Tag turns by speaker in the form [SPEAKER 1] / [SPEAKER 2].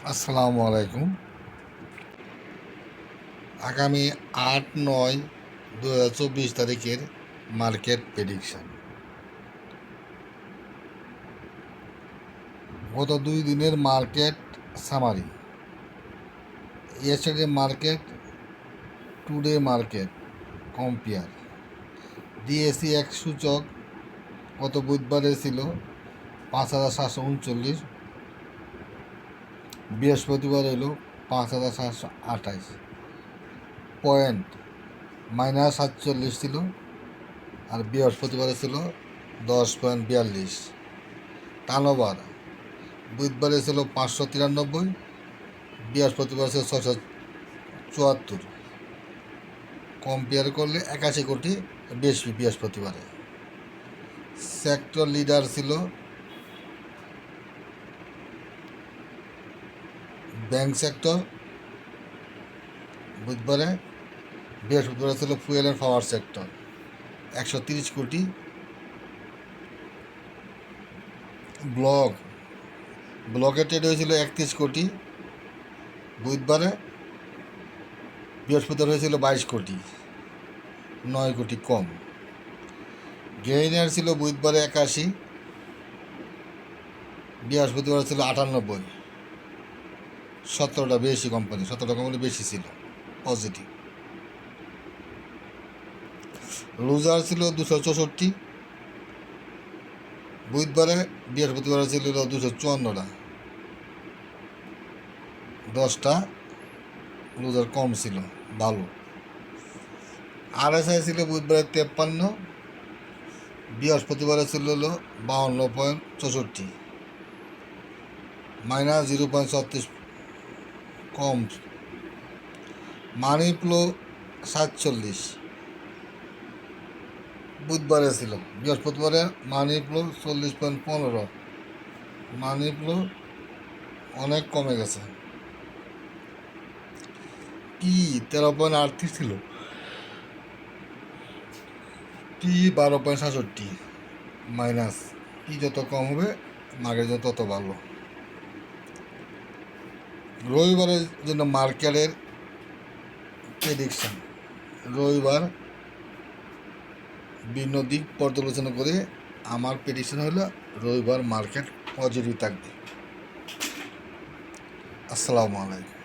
[SPEAKER 1] আসসালামু আলাইকুম। আগামী 8-9-2024 তারিখের মার্কেট প্রেডিকশন। গত 2 দিনের market summary. Yesterday market, today market compare. DSE এক সূচক গত বুধবারে ছিল 5,739, বৃহস্পতিবার হইল 5,728 পয়েন্ট, -47 ছিল। আর বৃহস্পতিবারে ছিল 10.42। টার্নওভার বুধবারে ছিল 593, বৃহস্পতিবার ছিল 674। কম্পেয়ার করলে 81 কোটি বেশি বৃহস্পতিবারে। সেক্টর লিডার ছিল ব্যাংক সেক্টর বুধবারে, বৃহস্পতিবার ছিল ফুয়েল অ্যান্ড পাওয়ার সেক্টর 130 কোটি। ব্লকে ট্রেড হয়েছিল 31 কোটি বুধবারে, বৃহস্পতিবার হয়েছিল 22 কোটি, 9 কোটি কম। গেইনার ছিল বুধবারে 81, বৃহস্পতিবার ছিল 98, 17টা বেশি কোম্পানি, 17টা কোম্পানি বেশি ছিল পজিটিভ। লুজার ছিল 264 বুধবারে, বৃহস্পতিবার ছিল 254টা, 10টা লুজার কম ছিল, ভালো। আরএসআই ছিল বুধবারে 53, বৃহস্পতিবারে ছিল 52.64, -0.36 কম। মানি ফ্লো 47 বুধবারে ছিল, বৃহস্পতিবারে মানি ফ্লো 40.15, মানি ফ্লো অনেক কমে গেছে। কি 13.38 ছিল, কি 12.67, মাইনাস। কি যত কম হবে মার্কেট তত ভালো। রবিবারের জন্য মার্কেটের প্রেডিকশন। রবিবার ভিন্ন দিক পর্যালোচনা করে আমার প্রেডিকশন হলো রবিবার মার্কেট পজিটিভ থাকবে। আসসালামু আলাইকুম।